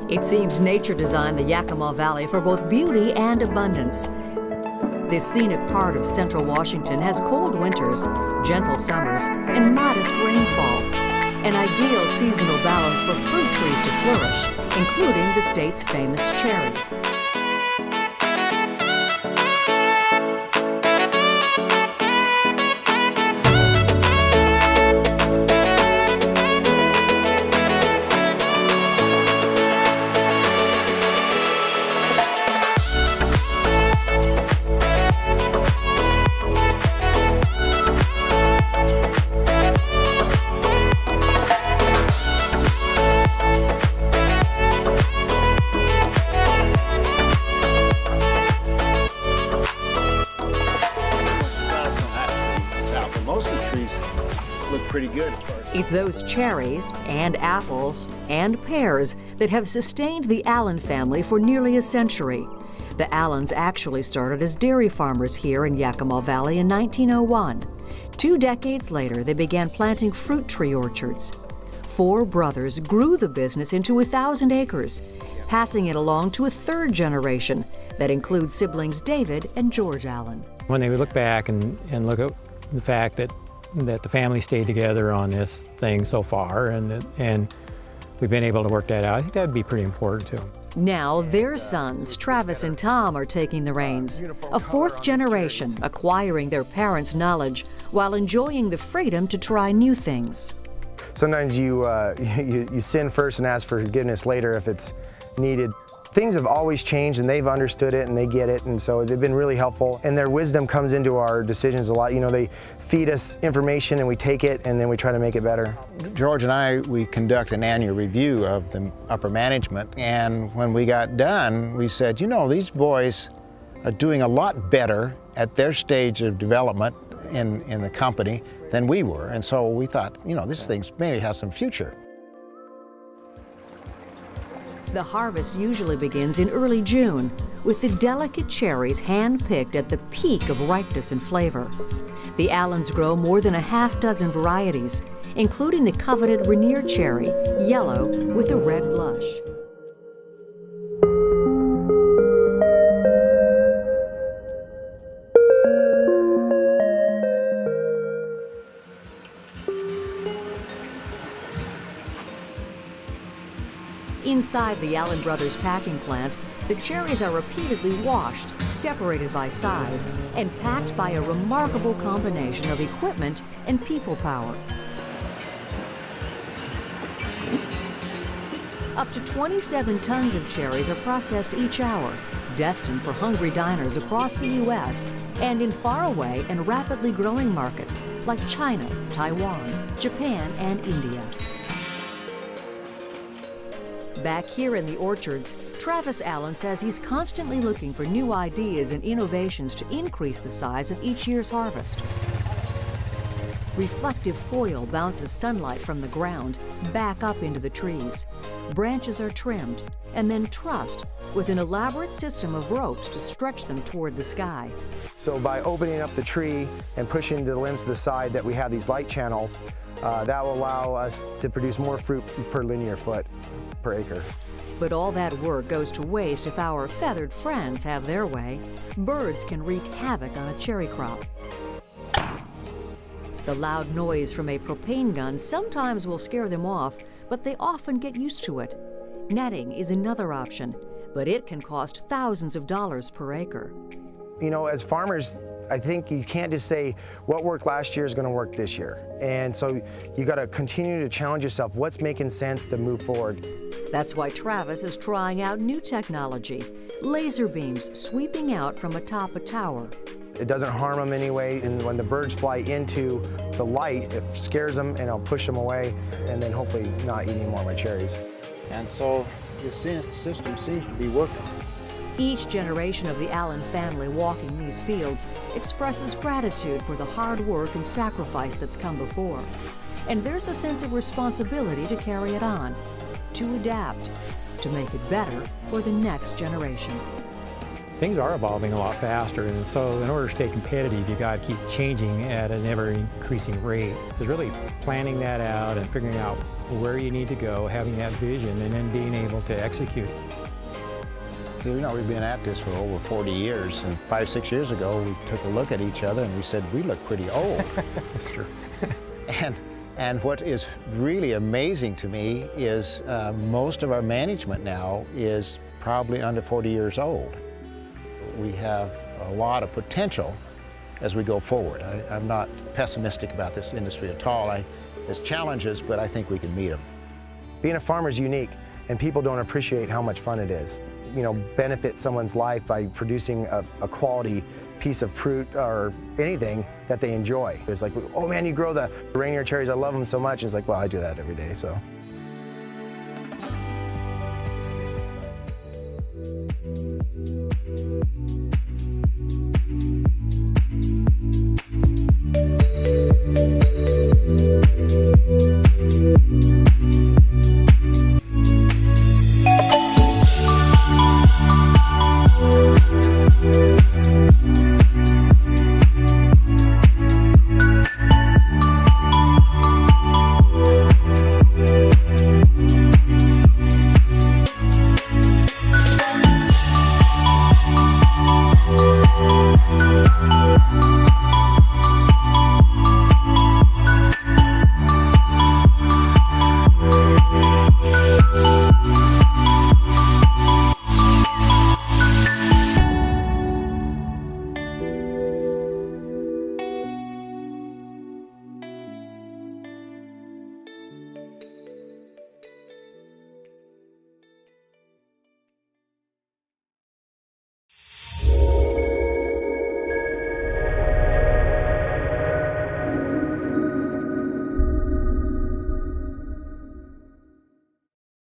It seems nature designed the Yakima Valley for both beauty and abundance. This scenic part of central Washington has cold winters, gentle summers, and modest rainfall. An ideal seasonal balance for fruit trees to flourish, including the state's famous cherries. Pretty good. It's those cherries and apples and pears that have sustained the Allen family for nearly a century. The Allens actually started as dairy farmers here in Yakima Valley in 1901. 2 decades later, they began planting fruit tree orchards. 4 brothers grew the business into 1,000 acres, passing it along to a 3rd generation that includes siblings David and George Allen. When they look back and look at the fact that the family stayed together on this thing so far, and we've been able to work that out, I think that would be pretty important to them. Now their sons, Travis and Tom, are taking the reins. A 4th generation, acquiring their parents' knowledge while enjoying the freedom to try new things. Sometimes you sin first and ask for forgiveness later if it's needed. Things have always changed, and they've understood it and they get it, and so they've been really helpful. And their wisdom comes into our decisions a lot. You know, they feed us information and we take it and then we try to make it better. George and I, we conduct an annual review of the upper management, and when we got done, we said, you know, these boys are doing a lot better at their stage of development in the company than we were. And so we thought, you know, this thing maybe has some future. The harvest usually begins in early June, with the delicate cherries hand-picked at the peak of ripeness and flavor. The Allens grow more than 6 varieties, including the coveted Rainier cherry, yellow with a red blush. Inside the Allen Brothers packing plant, the cherries are repeatedly washed, separated by size, and packed by a remarkable combination of equipment and people power. Up to 27 tons of cherries are processed each hour, destined for hungry diners across the U.S. and in faraway and rapidly growing markets like China, Taiwan, Japan, and India. Back here in the orchards, Travis Allen says he's constantly looking for new ideas and innovations to increase the size of each year's harvest. Reflective foil bounces sunlight from the ground back up into the trees. Branches are trimmed and then trussed with an elaborate system of ropes to stretch them toward the sky. So by opening up the tree and pushing the limbs to the side, that we have these light channels, that will allow us to produce more fruit per linear foot per acre. But all that work goes to waste if our feathered friends have their way. Birds can wreak havoc on a cherry crop. The loud noise from a propane gun sometimes will scare them off, but they often get used to it. Netting is another option, but it can cost thousands of dollars per acre. You know, as farmers, I think you can't just say what worked last year is going to work this year. And so you got to continue to challenge yourself. What's making sense to move forward? That's why Travis is trying out new technology, laser beams sweeping out from atop a tower. It doesn't harm them anyway, and when the birds fly into the light, it scares them and it'll push them away, and then hopefully not eat any more of my cherries. And so the system seems to be working. Each generation of the Allen family walking these fields expresses gratitude for the hard work and sacrifice that's come before. And there's a sense of responsibility to carry it on, to adapt, to make it better for the next generation. things are evolving a lot faster, and so in order to stay competitive, you got to keep changing at an ever-increasing rate. It's really planning that out and figuring out where you need to go, having that vision, and then being able to execute it. You know, we've been at this for over 40 years, and 5-6 years ago, we took a look at each other and we said, we look pretty old. That's true. And what is really amazing to me is most of our management now is probably under 40 years old. We have a lot of potential as we go forward. I'm not pessimistic about this industry at all. There's challenges, but I think we can meet them. Being a farmer is unique, and people don't appreciate how much fun it is. You know, benefit someone's life by producing a quality piece of fruit or anything that they enjoy. It's like, oh man, you grow the Rainier cherries, I love them so much. It's like, well, I do that every day, so.